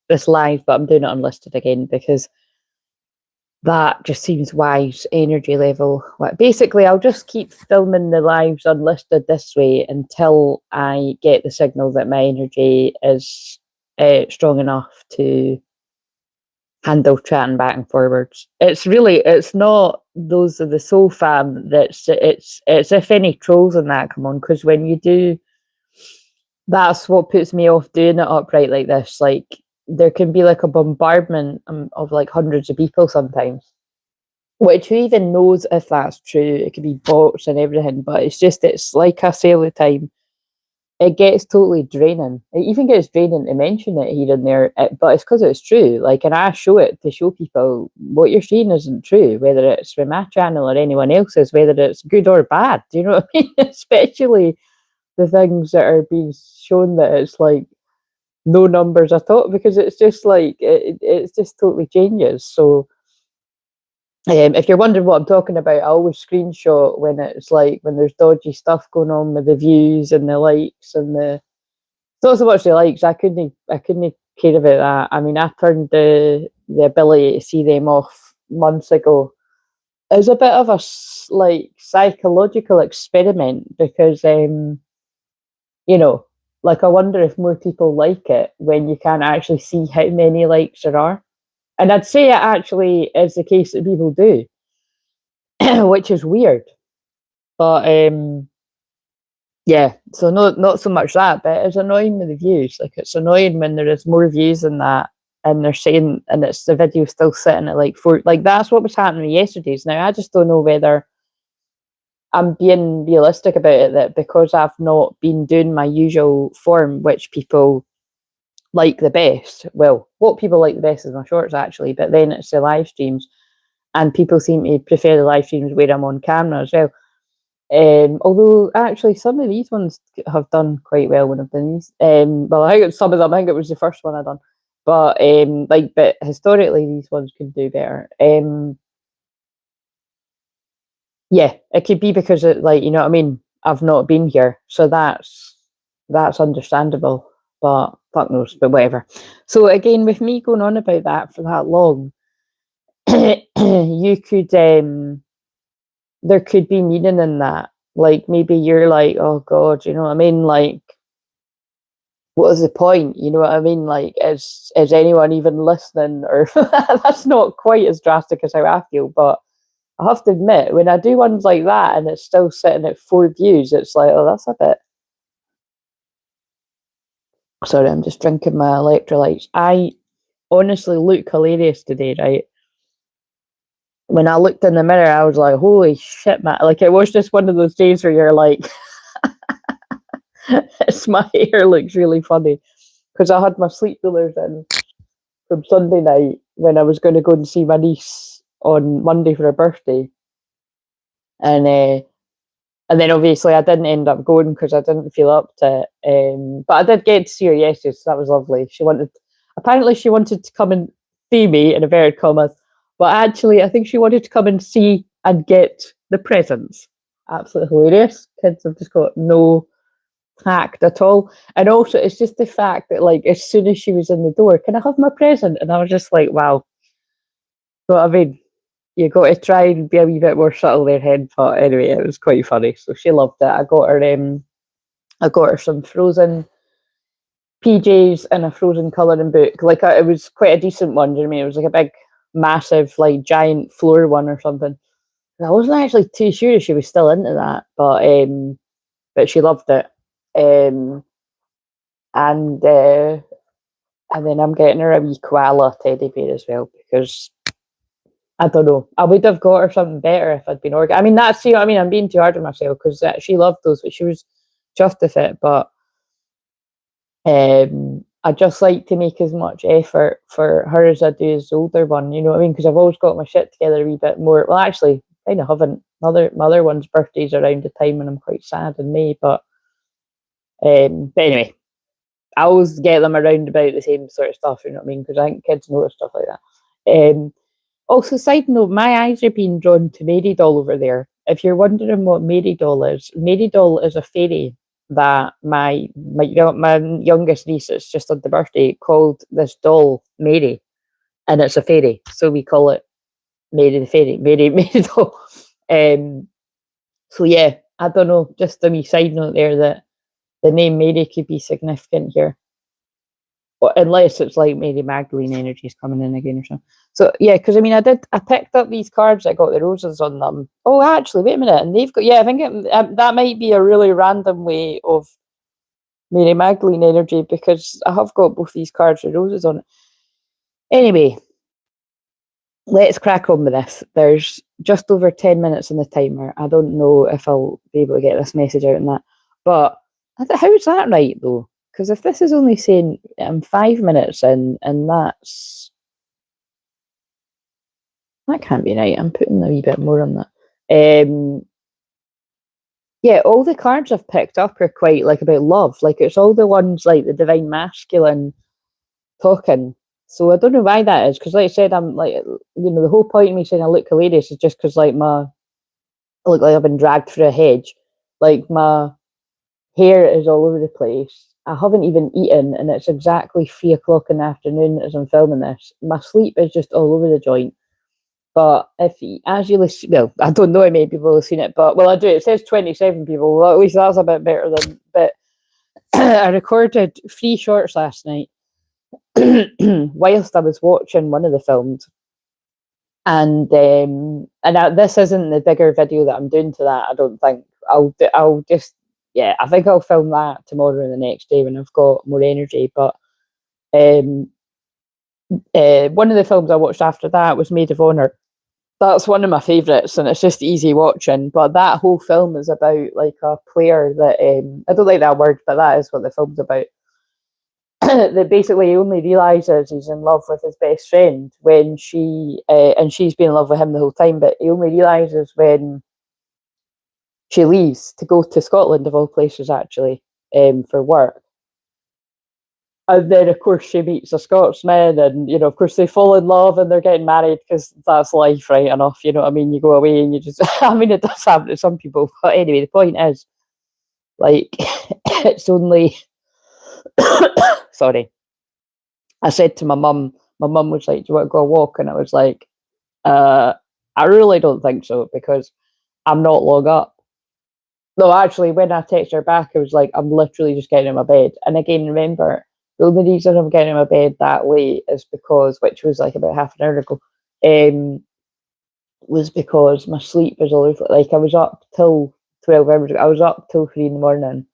this live, but I'm doing it unlisted again because that just seems wise energy level. Basically, I'll just keep filming the lives unlisted this way until I get the signal that my energy is strong enough to handle chatting back and forwards. It's not those of the soul fam it's if any trolls and that come on, because when you do, that's what puts me off doing it upright like this. Like, there can be like a bombardment of like hundreds of people sometimes, which who even knows if that's true. It could be bots and everything, but it's like I say all the time, it gets totally draining. It even gets draining to mention it here and there, but it's because it's true. Like, and I show it to show people what you're seeing isn't true, whether it's from my channel or anyone else's, whether it's good or bad. Do you know what I mean? Especially the things that are being shown that it's like no numbers at all, because it's just like it's just totally changes. So if you're wondering what I'm talking about, I always screenshot when it's like when there's dodgy stuff going on with the views and the likes and the. It's not so much the likes. I couldn't care about that. I mean, I turned the ability to see them off months ago. It was a bit of a like psychological experiment because you know, like, I wonder if more people like it when you can't actually see how many likes there are. And I'd say it actually is the case that people do, which is weird. But yeah, so not so much that, but it's annoying with the views. Like, it's annoying when there is more views than that, and they're saying, and it's the video still sitting at like 4. Like, that's what was happening yesterday's. Now I just don't know whether I'm being realistic about it, that because I've not been doing my usual form, which people like the best. Well, what people like the best is my shorts actually, but then it's the live streams, and people seem to prefer the live streams where I'm on camera as well. Although actually some of these ones have done quite well when I've done these. Well, I think some of them, I think it was the first one I done, but but historically these ones could do better. Yeah, it could be because it, like, you know what I mean, I've not been here, so that's understandable. But fuck knows, but whatever. So again, with me going on about that for that long, you could there could be meaning in that. Like, maybe you're like, oh god, you know what I mean? Like, what is the point? You know what I mean? Like, is anyone even listening? Or that's not quite as drastic as how I feel, but I have to admit, when I do ones like that and it's still sitting at 4 views, it's like, oh, that's a bit. Sorry, I'm just drinking my electrolytes. I honestly look hilarious today, right? When I looked in the mirror, I was like, holy shit, man. Like, it was just one of those days where you're like, my hair looks really funny. Because I had my sleep rulers in from Sunday night when I was going to go and see my niece on Monday for her birthday. And then obviously I didn't end up going because I didn't feel up to it. But I did get to see her yesterday, so that was lovely. Apparently she wanted to come and see me, in inverted commas, but actually I think she wanted to come and see and get the presents. Absolutely hilarious. Kids have just got no tact at all. And also, it's just the fact that, like, as soon as she was in the door, can I have my present? And I was just like, wow. So I mean, you got to try and be a wee bit more subtle there, head. But anyway, it was quite funny. So she loved it. I got her some Frozen PJs and a Frozen colouring book. Like, it was quite a decent one. Do you know what I mean? It was like a big, massive, like, giant floor one or something. I wasn't actually too sure if she was still into that, but she loved it. And then I'm getting her a wee koala teddy bear as well, because I don't know, I would have got her something better if I'd been I mean, that's, you know what I mean, I'm being too hard on myself, because she loved those, but she was chuffed with it. But I just like to make as much effort for her as I do as the older one, you know what I mean? Because I've always got my shit together a wee bit more. Well, actually, kind of haven't. My other one's birthday's around the time when I'm quite sad in May, but anyway, I always get them around about the same sort of stuff, you know what I mean? Because I think kids notice stuff like that. Also, side note, my eyes are being drawn to Mary Doll over there. If you're wondering what Mary Doll is a fairy. that my youngest niece, it's just on the birthday, called this doll Mary, and it's a fairy, so we call it Mary the fairy, Mary doll. So yeah, I don't know, just a wee side note there that the name Mary could be significant here. Well, unless it's like Mary Magdalene energies coming in again or something. So yeah, because I mean, I picked up these cards that got the roses on them. Oh, actually, wait a minute, and they've got, yeah, I think that might be a really random way of Mary Magdalene energy, because I have got both these cards with roses on it. Anyway, let's crack on with this. There's just over 10 minutes on the timer. I don't know if I'll be able to get this message out in that, but how is that right though? Because if this is only saying 5 minutes in, and that can't be right. I'm putting a wee bit more on that. Yeah, all the cards I've picked up are quite like about love. Like it's all the ones like the divine masculine talking. So I don't know why that is, because like I said, I'm like, the whole point of me saying I look hilarious is just because like I look like I've been dragged through a hedge. Like my hair is all over the place. I haven't even eaten, and it's exactly 3 o'clock in the afternoon as I'm filming this. My sleep is just all over the joint. But as you listen, well, I don't know how many people have seen it, but well, I do. It says 27 people. Well, at least that's a bit better than. But I recorded 3 shorts last night whilst I was watching one of the films, and this isn't the bigger video that I'm doing to that. I don't think I'll just. Yeah, I think I'll film that tomorrow and the next day when I've got more energy. But one of the films I watched after that was Maid of Honor. That's one of my favourites, and it's just easy watching. But that whole film is about like a player that I don't like that word, but that is what the film's about. That basically only realises he's in love with his best friend when and she's been in love with him the whole time, but he only realises when she leaves to go to Scotland, of all places, actually, for work. And then, of course, she meets a Scotsman, and of course, they fall in love and they're getting married because that's life, right enough. You know what I mean? You go away and you just. I mean, it does happen to some people, but anyway, the point is, like, it's only. Sorry. I said to my mum. My mum was like, "Do you want to go a walk?" And I was like, "I really don't think so, because I'm not long up." No, actually, when I texted her back, I was like, "I'm literally just getting in my bed." And again, remember, the only reason I'm getting in my bed that late is because, which was like about half an hour ago, was because my sleep was all over. Like I was up till 12 hours ago. I was up till 3 in the morning,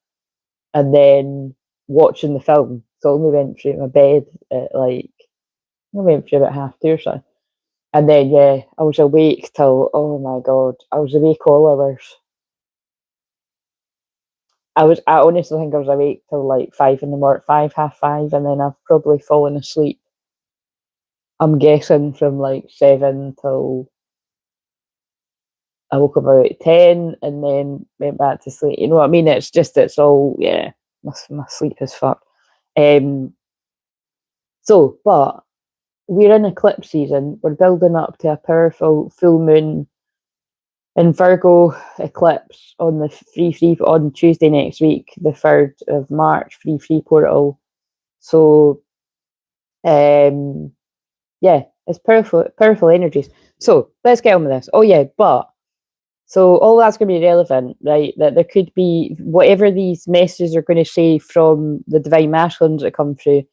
and then watching the film. So I only went through my bed at I went through about 2:30 or so. And then yeah, I was awake till, oh my god, I was awake all hours. I honestly think I was awake till like 5 in the morning, 5, half 5, and then I've probably fallen asleep. I'm guessing from like 7 till I woke up about 10 and then went back to sleep. You know what I mean? It's all, yeah, my sleep is fucked. But we're in eclipse season. We're building up to a powerful full moon in Virgo eclipse on the free on Tuesday next week, the 3rd of March, free portal. So, yeah, it's powerful energies. So let's get on with this. Oh yeah, so all that's going to be relevant, right? That there could be whatever these messages are going to say from the divine masculines that come through.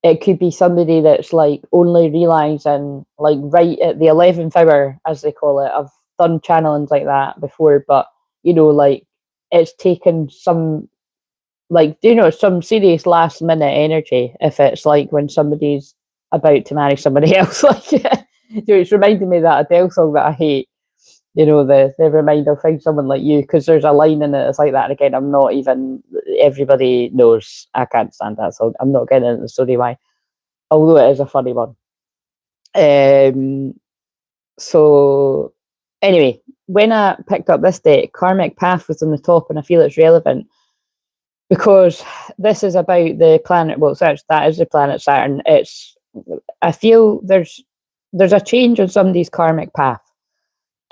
It could be somebody that's like only realizing like right at the 11th hour, as they call it. I've done channelings like that before, but like it's taken some some serious last minute energy. If it's like when somebody's about to marry somebody else, it's reminding me of that Adele song that I hate. The never mind, I'll find someone like you, because there's a line in it that's like that. And again, I'm not even, everybody knows I can't stand that song. I'm not getting into the story why, although it is a funny one. So anyway, when I picked up this deck, Karmic Path was on the top, and I feel it's relevant because this is about the planet. Well, that is the planet Saturn. I feel there's a change on somebody's karmic path.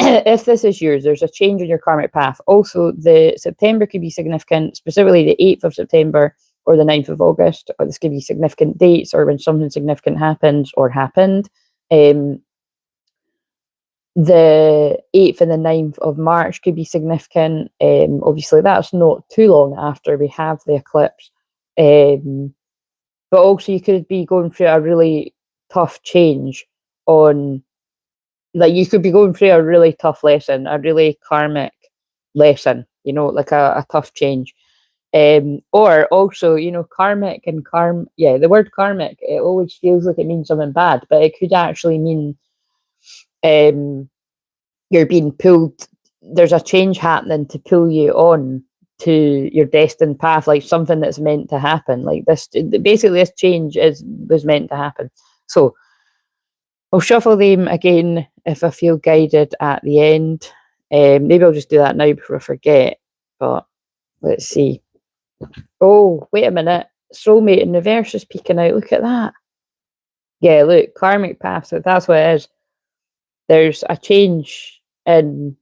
if this is yours, there's a change in your karmic path. Also, the September could be significant, specifically the 8th of September or the 9th of August. Or this could be significant dates or when something significant happens or happened. The 8th and the 9th of March could be significant. Obviously, that's not too long after we have the eclipse. But also, you could be going through a really tough change on, like, you could be going through a really tough lesson, a really karmic lesson, you know, like a tough change. Or also, you know, karmic and the word karmic, it always feels like it means something bad, but it could actually mean you're being pulled, there's a change happening to pull you on to your destined path, like something that's meant to happen. Like this, basically, this change was meant to happen. So I'll shuffle them again if I feel guided at the end. Maybe I'll just do that now before I forget. But let's see. Oh, wait a minute. Soulmate in reverse is peeking out. Look at that. Yeah, look, karmic path. So that's what it is. There's a change in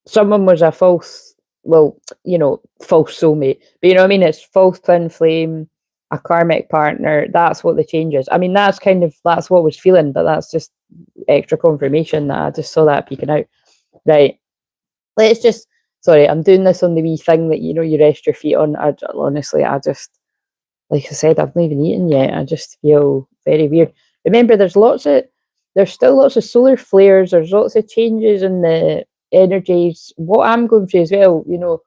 someone was a false, well, you know, false soulmate. But you know what I mean? It's false twin flame, a karmic partner. That's what the change is. I mean, that's what I was feeling, but that's just extra confirmation that I just saw that peeking out. Right. Let's just, sorry, I'm doing this on the wee thing that, you know, you rest your feet on. Honestly, I just, like I said, I've not even eaten yet. I just feel very weird. Remember, there's still lots of solar flares. There's lots of changes in the energies. What I'm going through as well, you know,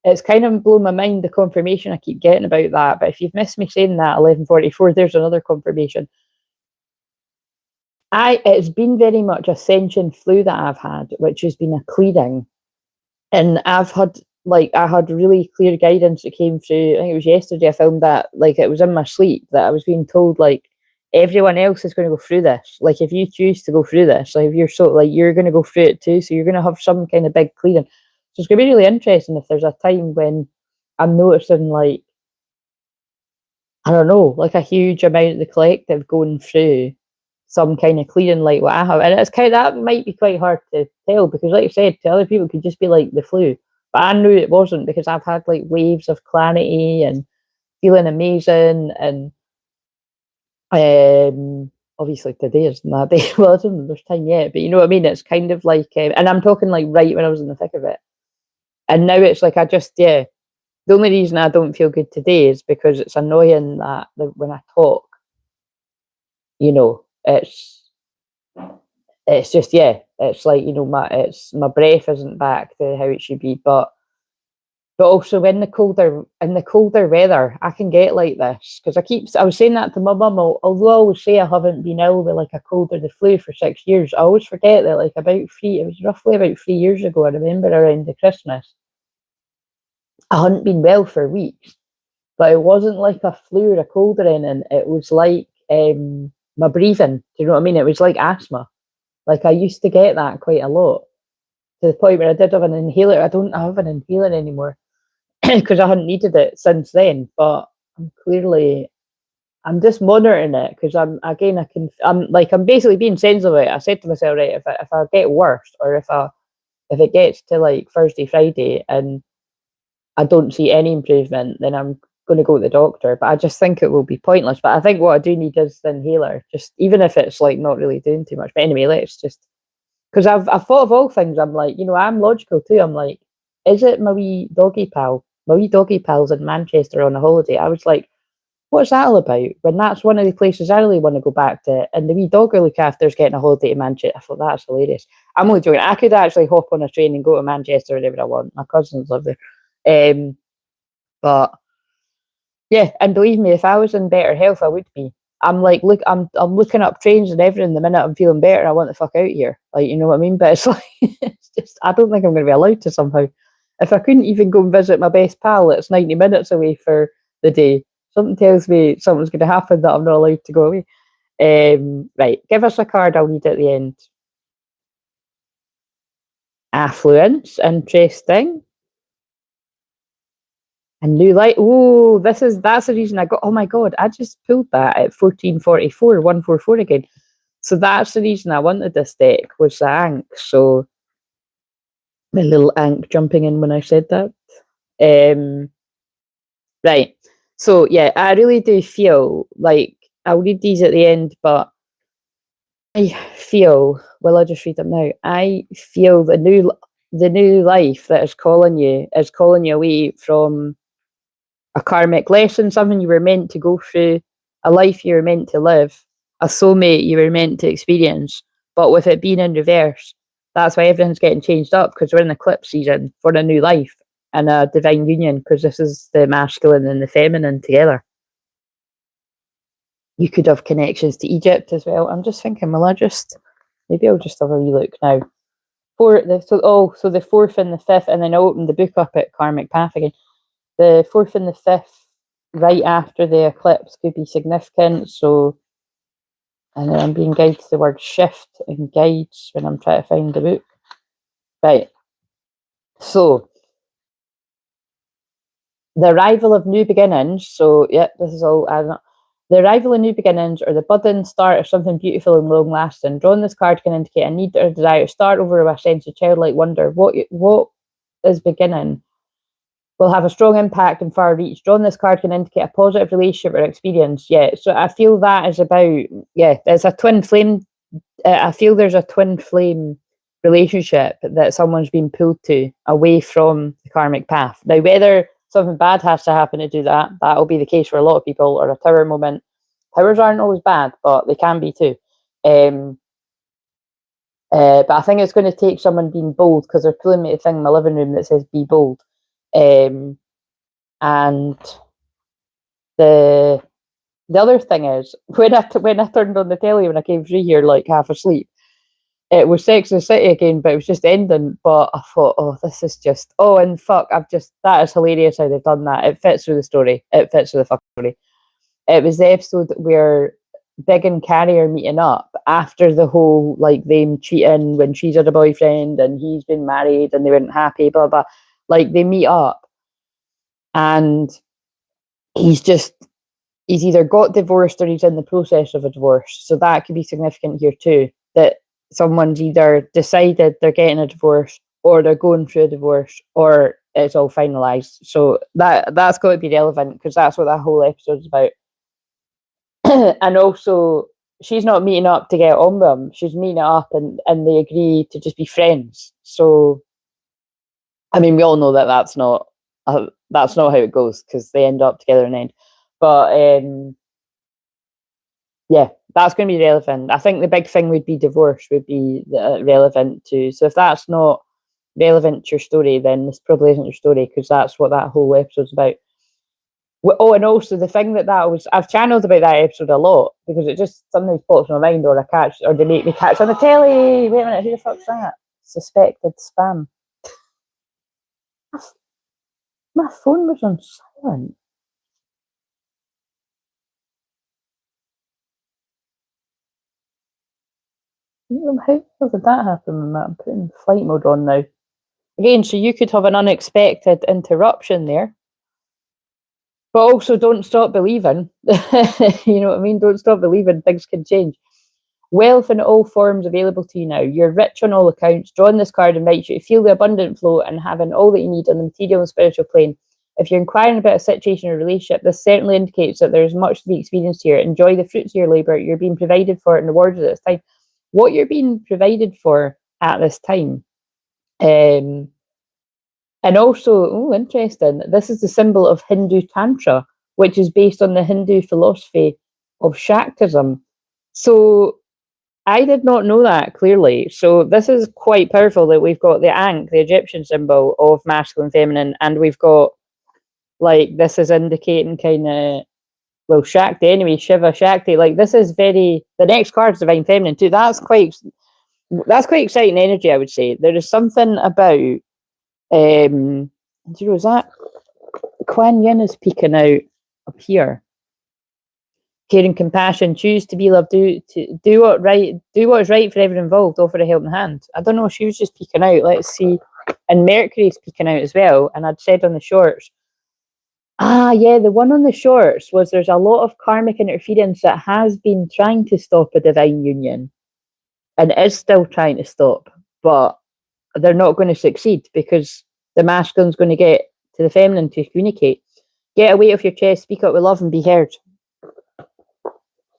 it's kind of blown my mind, the confirmation I keep getting about that. But if you've missed me saying that, 11:44, there's another confirmation. It's been very much a sentient flu that I've had, which has been a clearing. And I had really clear guidance that came through. I think it was yesterday I filmed that, like, it was in my sleep that I was being told, like, everyone else is going to go through this. Like, if you choose to go through this, like, if you're you're going to go through it too. So you're going to have some kind of big clearing. So it's going to be really interesting if there's a time when I'm noticing, like, I don't know, like a huge amount of the collective going through some kind of clearing like what I have. And it's that might be quite hard to tell because, like I said, to other people it could just be like the flu. But I knew it wasn't because I've had like waves of clarity and feeling amazing. And obviously today is my day. Well, I don't know, there's time yet, but you know what I mean? It's kind of like, and I'm talking like right when I was in the thick of it. And now it's like the only reason I don't feel good today is because it's annoying that when I talk, you know, it's just, it's like, you know, my breath isn't back to how it should be. But also in the colder weather, I can get like this because I was saying that to my mum. Although I always say I haven't been ill with like a cold or the flu for 6 years, I always forget that like it was roughly about 3 years ago. I remember around the Christmas, I hadn't been well for weeks, but it wasn't like a flu or a cold or anything. It was like my breathing. Do you know what I mean? It was like asthma. Like I used to get that quite a lot to the point where I did have an inhaler. I don't have an inhaler anymore because I hadn't needed it since then. But I'm just monitoring it because I'm basically being sensible about it. I said to myself, right, if I get worse or if it gets to like Thursday, Friday and I don't see any improvement, then I'm going to go to the doctor. But I just think it will be pointless. But I think what I do need is the inhaler, just even if it's like not really doing too much. But anyway, let's just, because I've thought of all things. I'm like, you know, I'm logical too. I'm like, is it my wee doggy pal? My wee doggy pal's in Manchester on a holiday. I was like, what's that all about? When that's one of the places I really want to go back to. And the wee dog I look after is getting a holiday to Manchester. I thought that's hilarious. I'm only joking. I could actually hop on a train and go to Manchester whenever I want. My cousins live there. But yeah, and believe me, if I was in better health, I would be. I'm like, look, I'm looking up trains and everything. The minute I'm feeling better, I want the fuck out of here. Like, you know what I mean? But it's like, it's just, I don't think I'm going to be allowed to somehow. If I couldn't even go and visit my best pal that's 90 minutes away for the day, something tells me something's going to happen that I'm not allowed to go away. Right, give us a card. I'll read at the end. Affluence, interesting. A new light. Oh, that's the reason I got. Oh my god, I just pulled that at 1444, 144 again. So that's the reason I wanted this deck was the Ankh. So My little ant jumping in when I said that. Right. So yeah, I really do feel like I'll read these at the end, but I feel, well, I'll just read them now. I feel the new life that is calling you away from a karmic lesson, something you were meant to go through, a life you were meant to live, a soulmate you were meant to experience. But with it being in reverse, that's why everything's getting changed up, because we're in eclipse season for a new life and a divine union, because this is the masculine and the feminine together. You could have connections to Egypt as well. I'm just thinking, maybe I'll just have a wee look now. So the fourth and the fifth, and then I opened the book up at Karmic Path again. The fourth and the fifth, right after the eclipse, could be significant. So, and then I'm being guided to the word shift and guides when I'm trying to find the book. Right. So, the arrival of new beginnings. So, yeah, this is all. I don't know. The arrival of new beginnings, or the budding start of something beautiful and long lasting. Drawing this card can indicate a need or a desire to start over with a sense of childlike wonder. What is beginning will have a strong impact and far reach. Drawing this card can indicate a positive relationship or experience. Yeah, so I feel that is about, yeah, there's a twin flame. I feel there's a twin flame relationship that someone's been pulled to away from the karmic path. Now, whether something bad has to happen to do that, that'll be the case for a lot of people, or a tower moment. Towers aren't always bad, but they can be too. But I think it's going to take someone being bold, because they're pulling me a thing in my living room that says "be bold," and the other thing is, when I turned on the telly when I came through here, like half asleep, it was Sex and the City again, but it was just ending. But I thought, oh, this is just, oh, and fuck, that is hilarious how they've done that. It fits with the story. It fits with the fucking story. It was the episode where Big and Carrie are meeting up after the whole, like, them cheating when she's had a boyfriend and he's been married and they weren't happy, blah, blah. Like, they meet up and he's either got divorced or he's in the process of a divorce. So that could be significant here too, that someone's either decided they're getting a divorce, or they're going through a divorce, or it's all finalized. So that's got to be relevant, because that's what that whole episode's about. And also, she's not meeting up to get on with him. She's meeting up and they agree to just be friends. So, I mean, we all know that that's not how it goes, because they end up together in the end. But yeah, that's going to be relevant. I think the big thing would be divorce would be relevant too. So if that's not relevant to your story, then this probably isn't your story, because that's what that whole episode's about. Oh, and also the thing I've channeled about that episode a lot, because it just sometimes pops in my mind, or they make me catch on the telly. Wait a minute, who the fuck's that? Suspected spam. My phone was on silent. How did that happen? I'm putting flight mode on now. Again, so you could have an unexpected interruption there. But also, don't stop believing. You know what I mean? Don't stop believing things can change. Wealth in all forms available to you now. You're rich on all accounts. Drawing this card invites you to feel the abundant flow and having all that you need on the material and spiritual plane. If you're inquiring about a situation or relationship, this certainly indicates that there is much to be experienced here. Enjoy the fruits of your labour. You're being provided for and rewarded at this time. What you're being provided for at this time. And also, oh, interesting, this is the symbol of Hindu Tantra, which is based on the Hindu philosophy of Shaktism. So I did not know that clearly. So this is quite powerful that we've got the Ankh, the Egyptian symbol of masculine and feminine, and we've got, like, this is indicating kind of, well, Shakti anyway, Shiva, Shakti. Like, this is the next card is divine feminine too. That's quite exciting energy, I would say. There is something about, is that Kuan Yin is peeking out up here. Caring, compassion, choose to be loved, do what is right for everyone involved, offer a helping hand. I don't know, she was just peeking out. Let's see. And Mercury's peeking out as well. And I'd said on the shorts, yeah, the one on the shorts was there's a lot of karmic interference that has been trying to stop a divine union and is still trying to stop, but they're not going to succeed, because the masculine's going to get to the feminine to communicate. Get away off your chest, speak up with love, and be heard.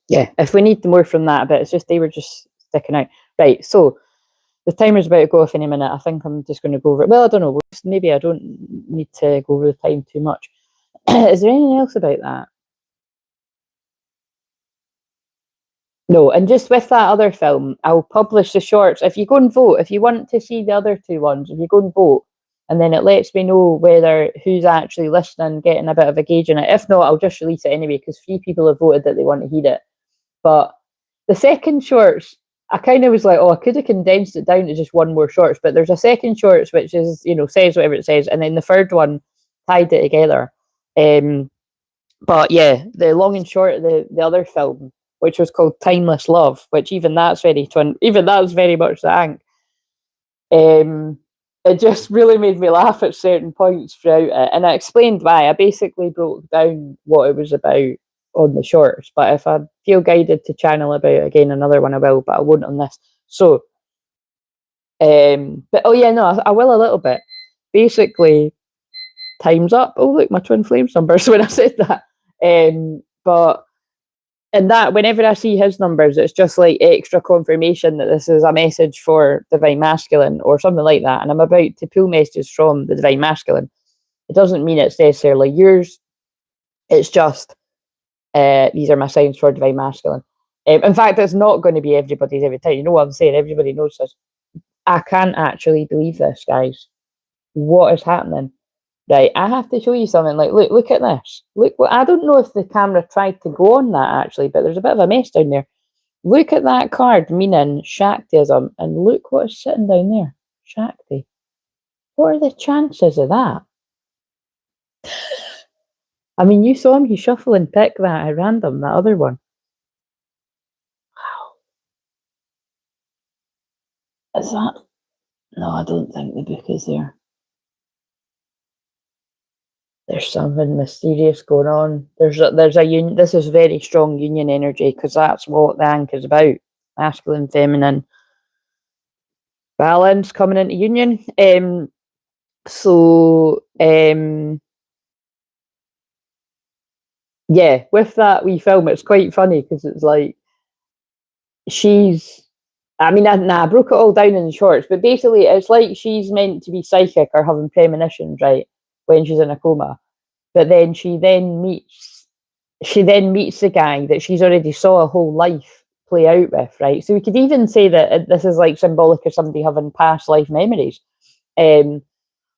Yeah, if we need more from that, but it's just they were just sticking out. Right, so the timer's about to go off any minute. I think I'm just going to go over it. Well, I don't know. Maybe I don't need to go over the time too much. Is there anything else about that? No, and just with that other film, I'll publish the shorts. If you go and vote, if you want to see the other two ones, if you go and vote, and then it lets me know whether who's actually listening, getting a bit of a gauge in it. If not, I'll just release it anyway, because 3 people have voted that they want to hear it. But the second shorts, I kind of was like, oh, I could have condensed it down to just one more shorts, but there's a second shorts which is, you know, says whatever it says, and then the third one tied it together. But yeah, the long and short of the other film, which was called Timeless Love, which even that's very much the Ankh. It just really made me laugh at certain points throughout it, and I explained why. I basically broke down what it was about on the shorts, but if I feel guided to channel about again another one, I will, but I won't on this. So, but oh yeah, no, I will a little bit. Basically, time's up. Oh look, my twin flames numbers when I said that. But and that whenever I see his numbers, it's just like extra confirmation that this is a message for Divine Masculine or something like that. And I'm about to pull messages from the Divine Masculine. It doesn't mean it's necessarily yours. It's just these are my signs for Divine Masculine. In fact, it's not going to be everybody's every time. You know what I'm saying? Everybody knows this. I can't actually believe this, guys. What is happening? Right, I have to show you something. Like, look at this. Look, well, I don't know if the camera tried to go on that actually, but there's a bit of a mess down there. Look at that card meaning Shaktism, and look what is sitting down there. Shakti. What are the chances of that? I mean, you saw him, he shuffle and pick that at random, that other one. Wow. Is that? No, I don't think the book is there. There's something mysterious going on. There's a union. This is very strong union energy, because that's what the Ankh is about. Masculine, feminine, balance coming into union. Yeah, with that wee film, it's quite funny because it's like I broke it all down in the shorts, but basically it's like she's meant to be psychic or having premonitions, right, when she's in a coma. But then she meets the guy that she's already saw a whole life play out with, right? So we could even say that this is like symbolic of somebody having past life memories.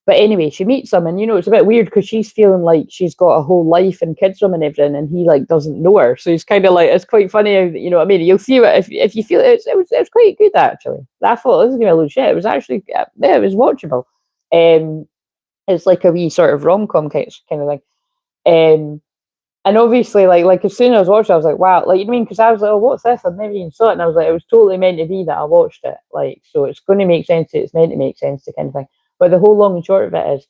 But anyway, she meets him, and it's a bit weird because she's feeling like she's got a whole life and kids from and everything, and he like doesn't know her. So he's kind of like, it's quite funny, you know what I mean? You'll see it if you feel it. It was quite good actually. I thought this is gonna lose shit. It was actually it was watchable. It's like a wee sort of rom-com kind of thing. And obviously, like as soon as I was watching, I was like, wow, like, you know what I mean? Because I was like, oh, what's this? I've never even saw it, and I was like, it was totally meant to be that I watched it. Like, so it's going to make sense. It's meant to make sense, the kind of thing. But the whole long and short of it is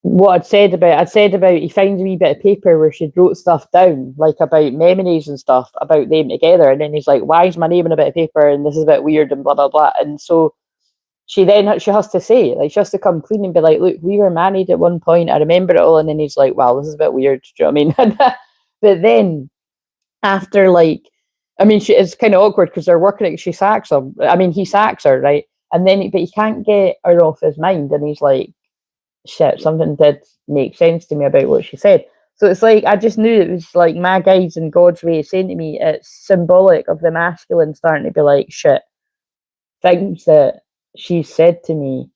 what I'd said about he finds a wee bit of paper where she'd wrote stuff down, like about memories and stuff about them together, and then he's like, why is my name on a bit of paper and this is a bit weird and blah blah blah. And so she has to say, like, she has to come clean and be like, look, we were married at one point, I remember it all. And then he's like, wow, this is a bit weird, do you know what I mean? But then after, like, I mean, it's kind of awkward because they're working it, she sacks him. I mean, he sacks her, right? And then, but he can't get her off his mind, and he's like, shit, something did make sense to me about what she said. So it's like, I just knew it was like my guides and God's way of saying to me, it's symbolic of the masculine starting to be like, shit, things that she said to me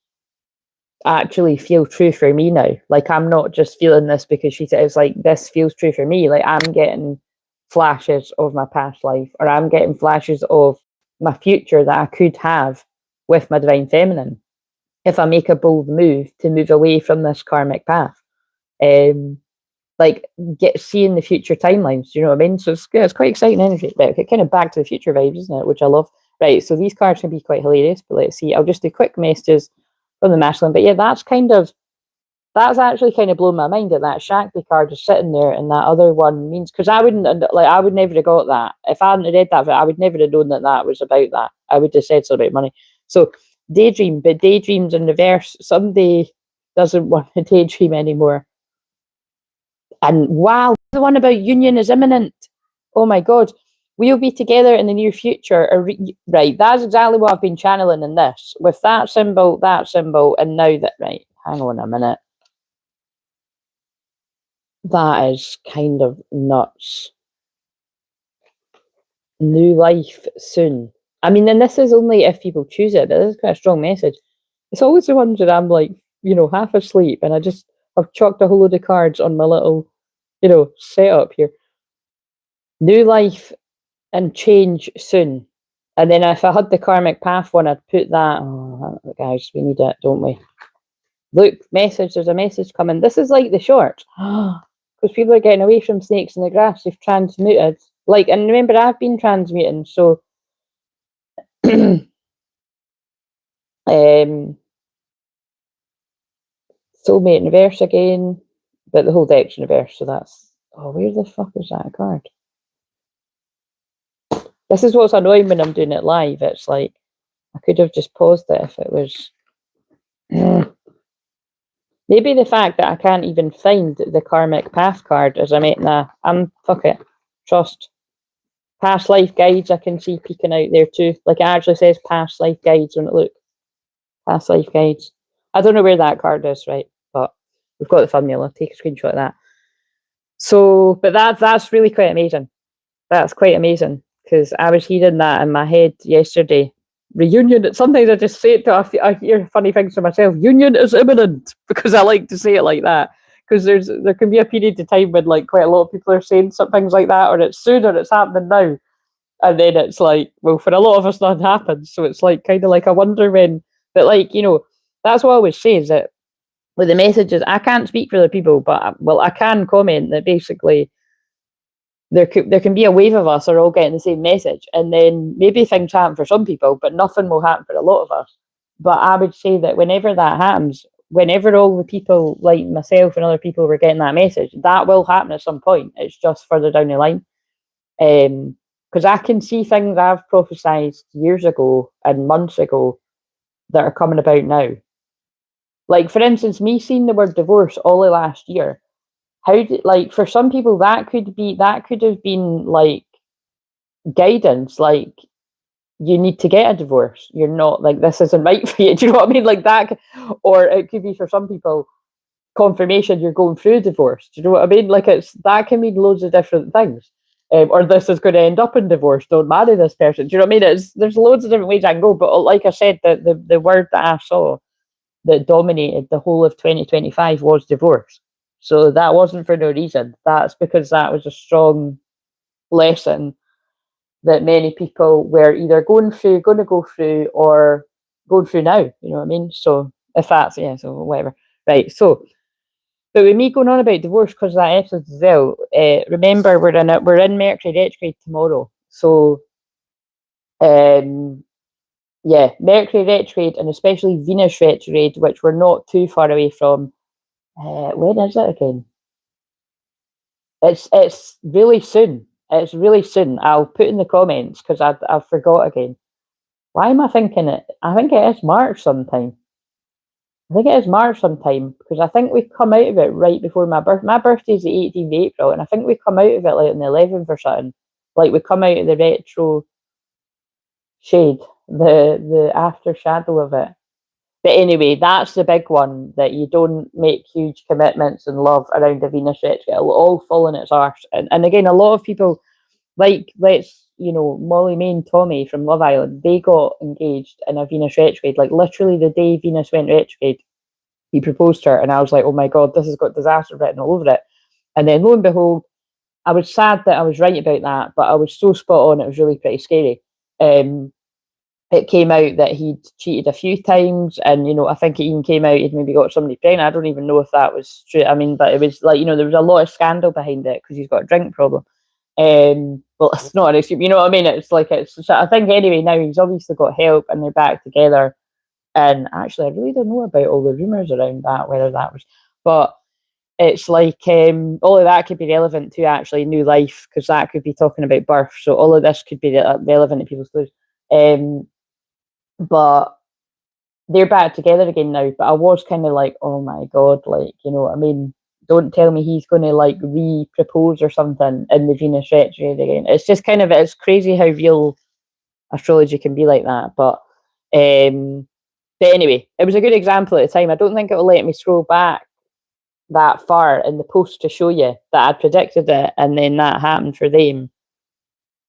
actually feel true for me now. Like, I'm not just feeling this because she said, it's like, this feels true for me. Like, I'm getting flashes of my past life, or I'm getting flashes of my future that I could have with my divine feminine if I make a bold move to move away from this karmic path. Like, seeing the future timelines, do you know what I mean? So it's quite exciting energy. Like, kind of back to the future vibes, isn't it? Which I love. Right, so these cards can be quite hilarious, but let's see. I'll just do quick messages from the masculine. But yeah, that's actually kind of blown my mind that Shakti card is sitting there, and that other one means, because I would never have got that if I hadn't read that. I would never have known that was about that. I would have said something about money. So daydream, but daydreams in reverse. Somebody doesn't want to daydream anymore. And wow, the one about union is imminent. Oh my God. We'll be together in the near future. Right, that's exactly what I've been channeling in this. With that symbol, and now that, right, hang on a minute. That is kind of nuts. New life soon. I mean, and this is only if people choose it, but this is quite a strong message. It's always the ones that I'm like, half asleep, and I've chucked a whole load of cards on my little, setup here. New life and change soon. And then if I had the karmic path one, I'd put that. Oh, guys, we need it, don't we? Look, message, there's a message coming. This is like the short. Because people are getting away from snakes in the grass. They've transmuted. And remember, I've been transmuting, so soulmate in reverse again, but the whole deck's in reverse, so that's... Oh, where the fuck is that card? This is what's annoying when I'm doing it live. It's like, I could have just paused it if it was... Maybe the fact that I can't even find the karmic path card as I'm making that. Fuck it. Trust. Past life guides I can see peeking out there too. Like, it actually says past life guides when it look. Past life guides. I don't know where that card is, right? But we've got the thumbnail. I'll take a screenshot of that. So, but that's really quite amazing. That's quite amazing, because I was hearing that in my head yesterday. Reunion. Sometimes I just say it to... I hear funny things to myself. Union is imminent, because I like to say it like that. Because there can be a period of time when like quite a lot of people are saying some things like that, or it's soon, or it's happening now, and then it's like, well, for a lot of us, nothing happens. So it's like kind of like I wonder when. But like, that's what I always say, is that with the messages, I can't speak for other people, but I can comment that basically there can be a wave of us are all getting the same message, and then maybe things happen for some people, but nothing will happen for a lot of us. But I would say that whenever that happens, whenever all the people like myself and other people were getting that message, that will happen at some point. It's just further down the line. Because I can see things I've prophesied years ago and months ago that are coming about now. Like, for instance, me seeing the word divorce all of last year. For some people that could have been like guidance, like, you need to get a divorce. You're not, like, this isn't right for you. Do you know what I mean? Like that. Or it could be for some people confirmation you're going through a divorce. Do you know what I mean? Like, that can mean loads of different things. Or this is going to end up in divorce. Don't marry this person. Do you know what I mean? There's loads of different ways I can go. But like I said, the word that I saw that dominated the whole of 2025 was divorce. So that wasn't for no reason. That's because that was a strong lesson that many people were either going to go through, or going through now. You know what I mean? So if that's, so whatever. Right. So, but with me going on about divorce because of that episode as well, remember we're in Mercury retrograde tomorrow. So, Mercury retrograde, and especially Venus retrograde, which we're not too far away from. When is it again? It's really soon. It's really soon. I'll put in the comments because I forgot again. Why am I thinking it? I think it is March sometime. Because I think we come out of it right before my birthday. My birthday is the 18th of April, and I think we come out of it like on the 11th or something. Like, we come out of the retro shade, the after shadow of it. But anyway, that's the big one, that you don't make huge commitments in love around a Venus retrograde. It'll all fall in its arse. And again, a lot of people, like, Molly May and Tommy from Love Island, they got engaged in a Venus retrograde. Like, literally the day Venus went retrograde, he proposed to her, and I was like, oh my God, this has got disaster written all over it. And then lo and behold, I was sad that I was right about that, but I was so spot on, it was really pretty scary. It came out that he'd cheated a few times, and I think it even came out he'd maybe got somebody pregnant. I don't even know if that was true. I mean, but it was like, there was a lot of scandal behind it because he's got a drink problem. Well, it's not an excuse, you know what I mean? It's like, I think anyway, now he's obviously got help and they're back together. And actually, I really don't know about all the rumours around that, whether that was, but it's like, all of that could be relevant to actually new life, because that could be talking about birth. So all of this could be relevant to people's lives. But they're back together again now, but I was kind of like, oh my God, like, you know what I mean? Don't tell me he's going to like re-propose or something in the Venus retrograde again. It's just kind of, it's crazy how real astrology can be like that. But anyway, it was a good example at the time. I don't think it will let me scroll back that far in the post to show you that I predicted it, and then that happened for them.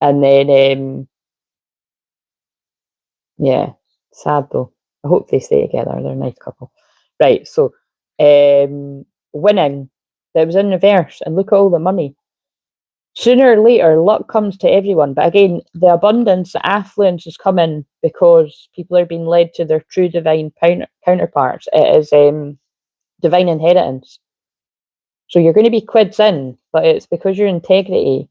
And then, yeah, sad though. I hope they stay together. They're a nice couple. Right, so winning, that was in reverse, and look at all the money. Sooner or later, luck comes to everyone. But again, the abundance, the affluence is coming because people are being led to their true divine counterparts. It is divine inheritance. So you're going to be quids in, but it's because your integrity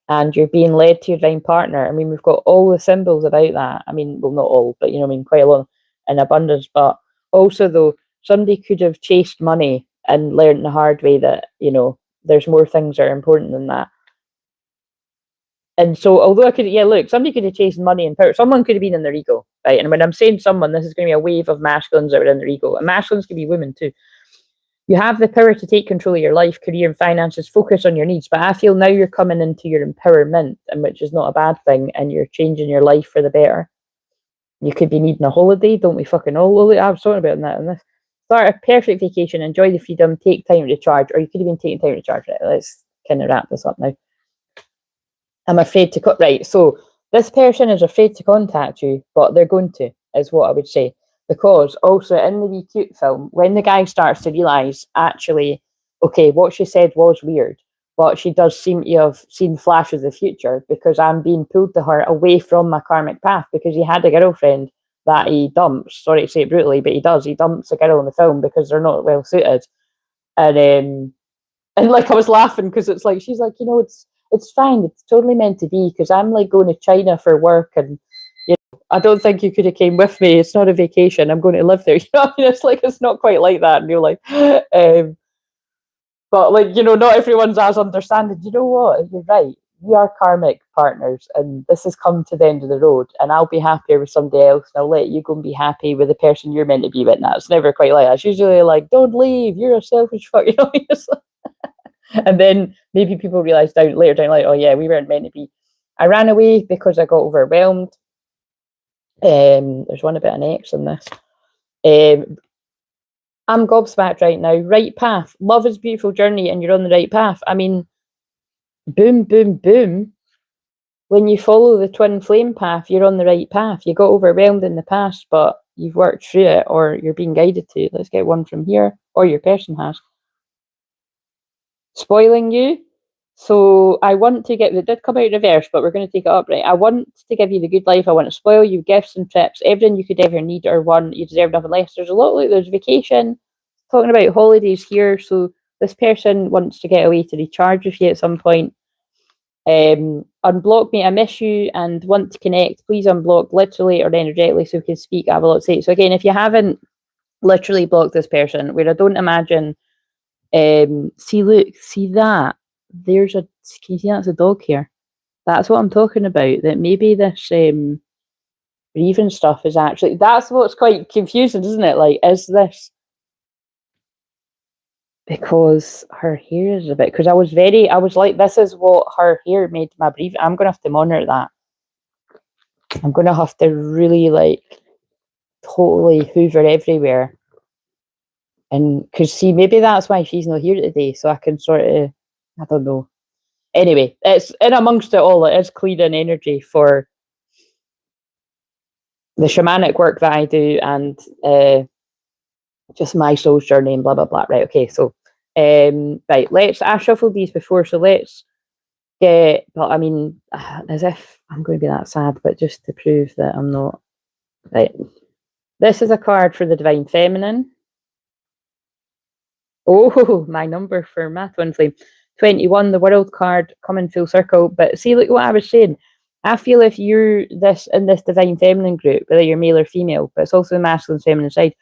and you're being led to your divine partner. I mean, we've got all the symbols about that. I mean, well, not all, but you know, I mean, quite a lot in abundance. But also, though, somebody could have chased money and learned the hard way that, you know, there's more things that are important than that. And so, although I could, yeah, look, somebody could have chased money and power. Someone could have been in their ego, right? And when I'm saying someone, this is going to be a wave of masculines that are in their ego. And masculines can be women too. You have the power to take control of your life, career, and finances. Focus on your needs. But I feel now you're coming into your empowerment, and which is not a bad thing, and you're changing your life for the better. You could be needing a holiday. Don't we fucking all? I was talking about that in this. Start a perfect vacation. Enjoy the freedom. Take time to recharge. Or you could have been taking time to recharge. Right, let's kind of wrap this up now. I'm afraid to right. So this person is afraid to contact you, but they're going to, is what I would say. Because also in the Wee Cute film, when the guy starts to realise, actually, okay, what she said was weird, but she does seem to have seen flashes of the future because I'm being pulled to her away from my karmic path because he had a girlfriend that he dumps. Sorry to say it brutally, but he does. He dumps a girl in the film because they're not well suited. And like I was laughing because it's like she's like, you know, it's fine, it's totally meant to be because I'm like going to China for work and you know, I don't think you could have came with me. It's not a vacation. I'm going to live there. You know what I mean? It's like it's not quite like that. And you're like, but like, you know, not everyone's as understanding. You know what? You're right. We are karmic partners and this has come to the end of the road and I'll be happier with somebody else and I'll let you go and be happy with the person you're meant to be with. Now it's never quite like that. It's usually like, don't leave, you're a selfish fuck, you know. And then maybe people realise later down like, oh yeah, we weren't meant to be. I ran away because I got overwhelmed. There's one about an ex in this. I'm gobsmacked right now. Right path. Love is a beautiful journey and you're on the right path. I mean, boom, boom, boom. When you follow the twin flame path, you're on the right path. You got overwhelmed in the past, but you've worked through it or you're being guided to. Let's get one from here, or your person has. Spoiling you. So I want to get, it did come out reverse, but we're going to take it up, right? I want to give you the good life. I want to spoil you gifts and trips, everything you could ever need or want. You deserve nothing less. There's a lot, like there's vacation, talking about holidays here. So this person wants to get away to recharge with you at some point. Unblock me, I miss you and want to connect. Please unblock literally or energetically so we can speak. I have a lot to say. So again, if you haven't literally blocked this person, where I don't imagine, see, look, see that? There's a, can you see that's a dog here? That's what I'm talking about. That maybe this grieving stuff is actually, that's what's quite confusing, isn't it? Like, is this because her hair is a bit, because I was like, this is what her hair made my breathing. I'm gonna have to monitor that. I'm gonna have to really like totally hoover everywhere. And because see, maybe that's why she's not here today, so I can sort of, I don't know. Anyway, it's in amongst it all, it is clearing energy for the shamanic work that I do and just my soul's journey and blah blah blah. Right, okay, so right, I shuffled these before, so let's get, but I mean, as if I'm going to be that sad, but just to prove that I'm not. Right, this is a card for the divine feminine. Oh, my number for my twin flame, 21, the world card coming full circle. But see, look what I was saying. I feel if you're this in this divine feminine group, whether you're male or female, but it's also the masculine feminine side,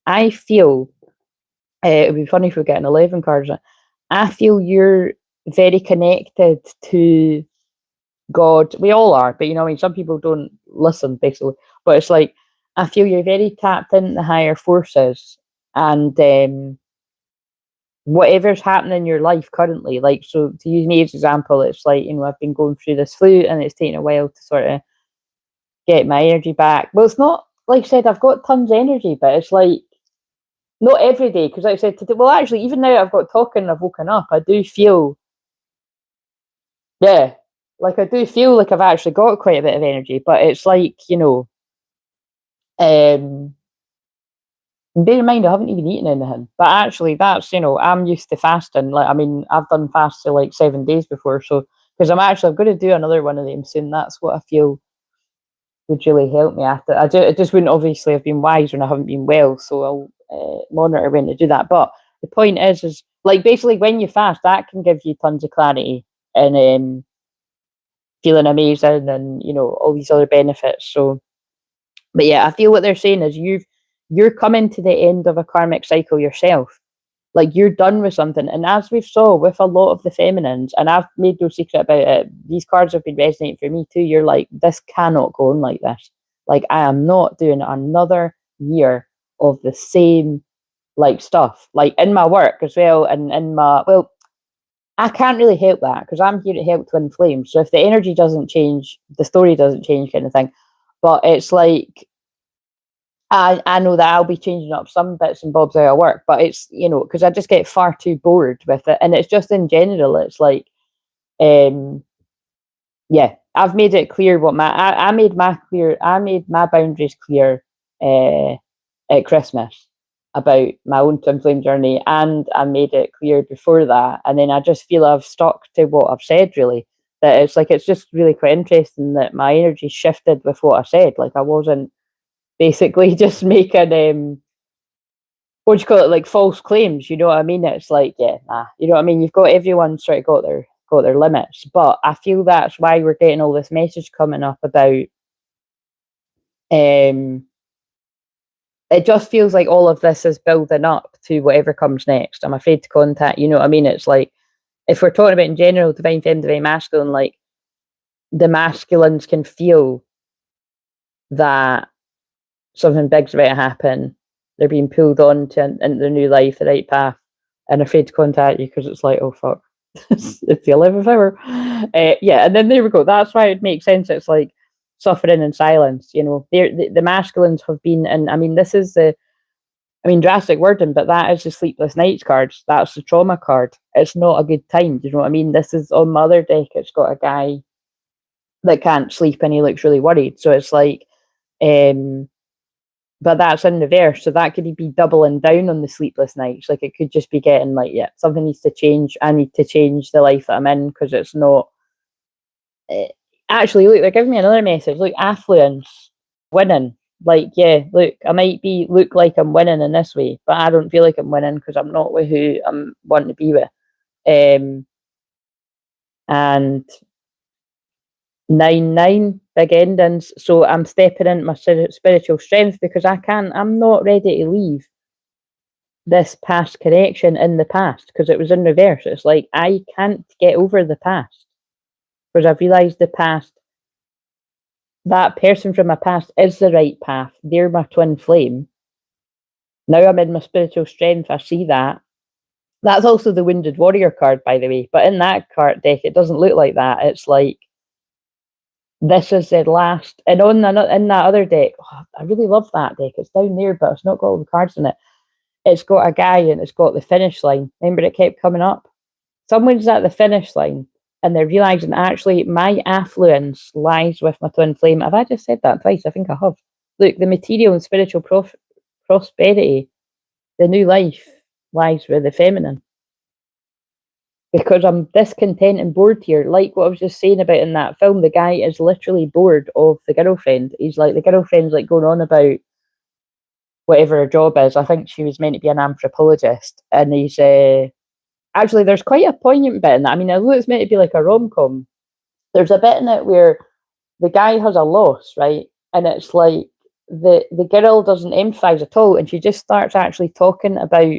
I feel it would be funny if we get an 11 cards. I feel you're very connected to God. We all are, but you know, I mean, some people don't listen, basically. But it's like, I feel you're very tapped into the higher forces, and whatever's happening in your life currently, like, so to use me as an example, it's like, you know, I've been going through this flu and it's taken a while to sort of get my energy back. Well, it's not, like I said, I've got tons of energy, but it's like, not every day, because like I said, today, well, actually, even now I've got talking and I've woken up, I do feel, yeah, like I do feel like I've actually got quite a bit of energy, but it's like, you know, bear in mind, I haven't even eaten anything. But actually, that's, you know, I'm used to fasting. Like, I mean, I've done fasts for like 7 days before. So, because I'm going to do another one of them soon. That's what I feel would really help me after. It just wouldn't obviously have been wise when I haven't been well. So I'll monitor when to do that. But the point is like basically when you fast, that can give you tons of clarity and feeling amazing and, you know, all these other benefits. So, but yeah, I feel what they're saying is you're coming to the end of a karmic cycle yourself. Like you're done with something. And as we've saw with a lot of the feminines, and I've made no secret about it, these cards have been resonating for me too. You're like, this cannot go on like this. Like I am not doing another year of the same like stuff, like in my work as well, and in my, well, I can't really help that because I'm here to help Twinflame. So if the energy doesn't change, the story doesn't change, kind of thing. But it's like I know that I'll be changing up some bits and bobs out of work, but it's, you know, because I just get far too bored with it. And it's just in general, it's like, yeah, I've made it clear what I made my boundaries clear at Christmas about my own Twinflame journey, and I made it clear before that. And then I just feel I've stuck to what I've said, really. That it's like, it's just really quite interesting that my energy shifted with what I said. Like I wasn't basically just making what do you call it, like false claims, you know what I mean? It's like, yeah, nah, you know what I mean? You've got everyone sort of got their limits, but I feel that's why we're getting all this message coming up about it just feels like all of this is building up to whatever comes next. I'm afraid to contact, you know what I mean? It's like, if we're talking about in general, divine feminine, divine masculine, like the masculines can feel that something big's about to happen. They're being pulled on to into their new life, the right path, and afraid to contact you because it's like, oh fuck, it's the 11th hour. Yeah, and then there we go. That's why it makes sense. It's like suffering in silence. You know, the masculines have been, and I mean, this is drastic wording, but that is the sleepless nights card. That's the trauma card. It's not a good time. Do you know what I mean? This is on my other deck. It's got a guy that can't sleep and he looks really worried. So it's like, but that's in reverse, so that could be doubling down on the sleepless nights. Like it could just be getting like, yeah, something needs to change. I need to change the life that I'm in because it's not. Actually, look, they're giving me another message. Look, affluence, winning. Like, yeah, look, I might look like I'm winning in this way, but I don't feel like I'm winning because I'm not with who I'm wanting to be with. And 9-9 big endings. So I'm stepping into my spiritual strength because I'm not ready to leave this past connection in the past because it was in reverse. It's like I can't get over the past because I've realized the past, that person from my past is the right path. They're my twin flame. Now I'm in my spiritual strength. I see that. That's also the Wounded Warrior card, by the way. But in that card deck, it doesn't look like that. It's like, this is the last, and in that other deck, oh, I really love that deck. It's down there, but it's not got all the cards in it. It's got a guy and it's got the finish line. Remember, it kept coming up. Someone's at the finish line and they're realizing actually my affluence lies with my twin flame. Have I just said that twice? I think I have. Look, the material and spiritual prosperity, the new life lies with the feminine. Because I'm discontent and bored here. Like what I was just saying about in that film, the guy is literally bored of the girlfriend. He's like, the girlfriend's like going on about whatever her job is. I think she was meant to be an anthropologist. And he's actually, there's quite a poignant bit in that. I mean, although it's meant to be like a rom-com, there's a bit in it where the guy has a loss, right? And it's like the girl doesn't empathize at all. And she just starts actually talking about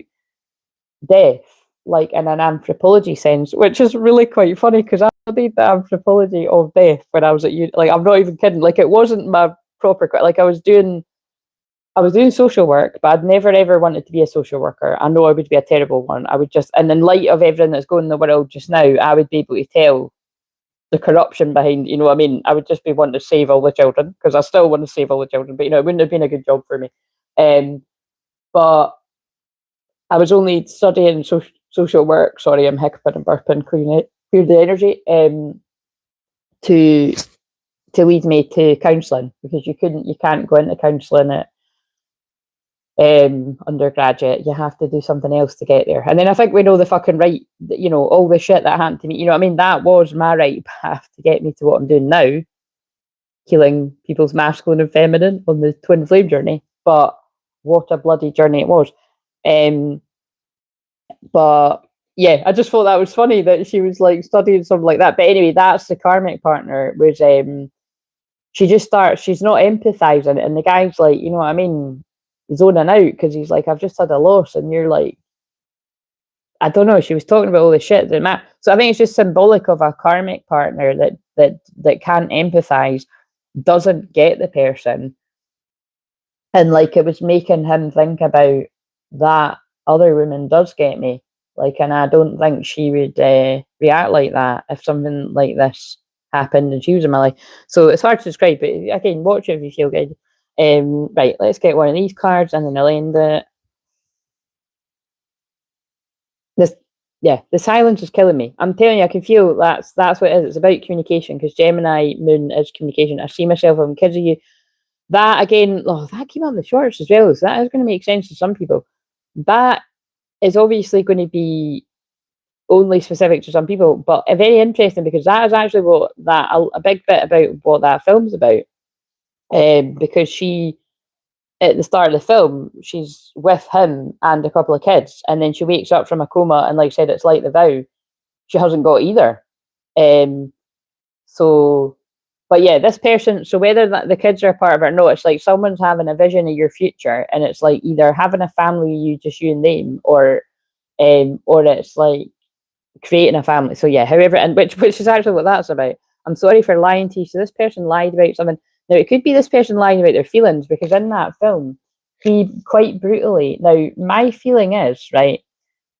death, like in an anthropology sense, which is really quite funny because I studied the anthropology of death when I was at uni. Like, I'm not even kidding. Like, it wasn't my proper, like I was doing I was doing social work, but I'd never ever wanted to be a social worker. I know I would be a terrible one. I would just, and in light of everything that's going in the world just now, I would be able to tell the corruption behind, you know what I mean? I would just be wanting to save all the children, because I still want to save all the children, but, you know, it wouldn't have been a good job for me. But I was only studying social work, sorry, I'm hiccuping and burping, clear the energy, to lead me to counselling, because you can't go into counselling at undergraduate. You have to do something else to get there. And then I think we know the fucking right, you know, all the shit that happened to me, you know what I mean? That was my right path to get me to what I'm doing now, healing people's masculine and feminine on the twin flame journey. But what a bloody journey it was. But yeah, I just thought that was funny that she was like studying something like that. But anyway, that's the karmic partner. Was she just starts, she's not empathizing, and the guy's like, you know what I mean, zoning out, because he's like, I've just had a loss, and you're like, I don't know, she was talking about all the shit that matter. So I think it's just symbolic of a karmic partner that can't empathize, doesn't get the person, and like it was making him think about that other woman does get me, like, and I don't think she would react like that if something like this happened and she was in my life. So it's hard to describe, but again, watch it if you feel good. Right, let's get one of these cards and then I'll end it. The silence is killing me. I'm telling you, I can feel that's what it is. It's about communication, because Gemini moon is communication. I see myself having kids of you. That again, that came out in the shorts as well, so that is going to make sense to some people. That is obviously going to be only specific to some people, but very interesting, because that is actually what a big bit about what that film's about. Because she, at the start of the film, she's with him and a couple of kids, and then she wakes up from a coma, and like I said, it's like the vow, she hasn't got either. So, but yeah, this person, so whether that the kids are a part of it or not, it's like someone's having a vision of your future, and it's like either having a family, just you and them, or it's like creating a family. So yeah, however, and which is actually what that's about. I'm sorry for lying to you. So this person lied about something. Now it could be this person lying about their feelings, because in that film, he quite brutally. Now my feeling is, right,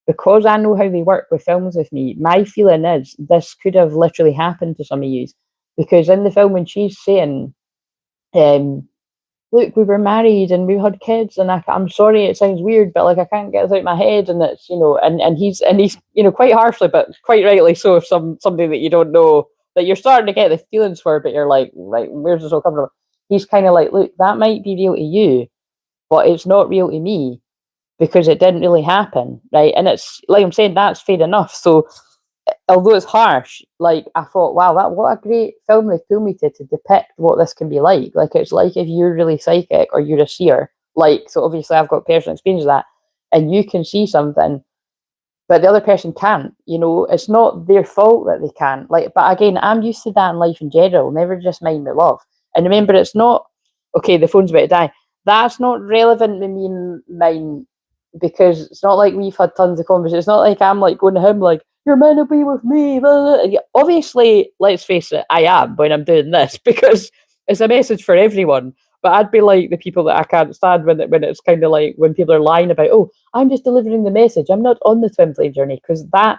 because I know how they work with films with me. My feeling is this could have literally happened to some of you, because in the film when she's saying, look, we were married and we had kids, and I'm sorry, it sounds weird, but like I can't get it out of my head, and it's, you know, and he's you know, quite harshly, but quite rightly so, if somebody that you don't know, that you're starting to get the feelings for, but you're like, right, where's this all coming from? He's kind of like, look, that might be real to you, but it's not real to me, because it didn't really happen, right? And it's like I'm saying, that's fair enough. So although it's harsh, like I thought, wow, what a great film they told me to depict what this can be like. Like it's like if you're really psychic or you're a seer, like, so obviously I've got personal experience of that, and you can see something, but the other person can't. You know, it's not their fault that they can't. Like, but again, I'm used to that in life in general. Never just mind my love. And remember, it's not okay. The phone's about to die. That's not relevant to me and mine, because it's not like we've had tons of conversations. It's not like I'm like going to him like, you're meant to be with me. Blah, blah. Obviously, let's face it, I am when I'm doing this, because it's a message for everyone. But I'd be like the people that I can't stand when it's kind of like when people are lying about, oh, I'm just delivering the message, I'm not on the twin flame journey, because that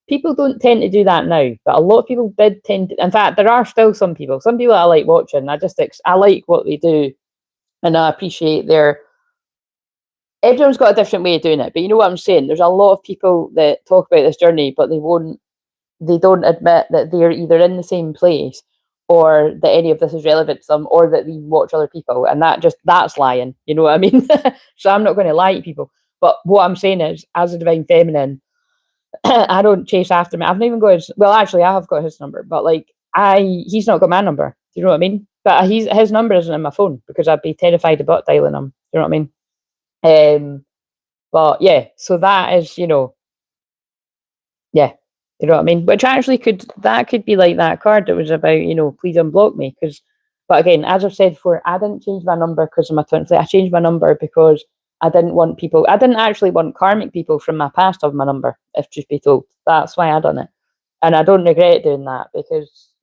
people don't tend to do that now. But a lot of people did tend to. In fact, there are still some people I like watching. I like what they do, and I appreciate their. Everyone's got a different way of doing it, but you know what I'm saying? There's a lot of people that talk about this journey, but they don't admit that they're either in the same place, or that any of this is relevant to them, or that they watch other people, and that's lying. You know what I mean? So I'm not going to lie to people. But what I'm saying is, as a divine feminine, I don't chase after me. I've not even got his. Well, actually, I have got his number, but like he's not got my number. Do you know what I mean? But his number isn't in my phone, because I'd be terrified about dialing him. Do you know what I mean? But yeah, so that is, you know, yeah, you know what I mean? Which actually could be like that card that was about, you know, please unblock me. Because, but again, as I've said before, I didn't change my number because of my twin flame. I changed my number because I didn't actually want karmic people from my past to have my number, if truth be told. That's why I done it. And I don't regret doing that, because,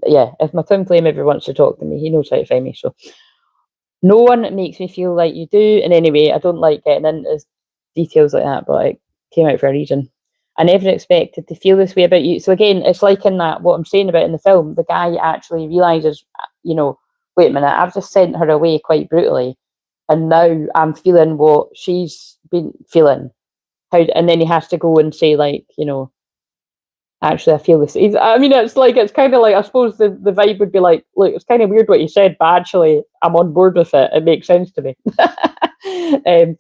yeah, if my twin flame ever wants to talk to me, he knows how to find me. So, no one makes me feel like you do. And anyway, I don't like getting into details like that, but it came out for a reason. I never expected to feel this way about you. So again, it's like in that, what I'm saying about in the film, the guy actually realizes, you know, wait a minute, I've just sent her away quite brutally, and now I'm feeling what she's been feeling. How, and then he has to go and say, like, you know, actually, I feel this. I mean, it's like, it's kind of like, I suppose the vibe would be like, look, it's kind of weird what you said, but actually, I'm on board with it. It makes sense to me. Yeah,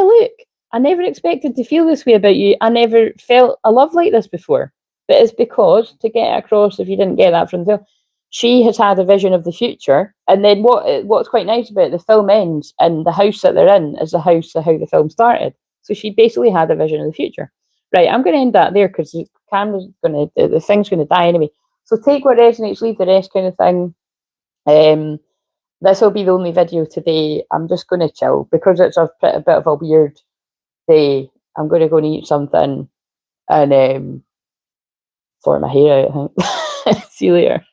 look, I never expected to feel this way about you. I never felt a love like this before. But it's because, to get across, if you didn't get that from the film, she has had a vision of the future. And then what's quite nice about it, the film ends, and the house that they're in is the house of how the film started. So she basically had a vision of the future. Right, I'm going to end that there because the camera's going to, the thing's going to die anyway. So take what resonates, leave the rest, kind of thing. This will be the only video today. I'm just going to chill because it's a bit of a weird day. I'm going to go and eat something and sort my hair out, I think. See you later.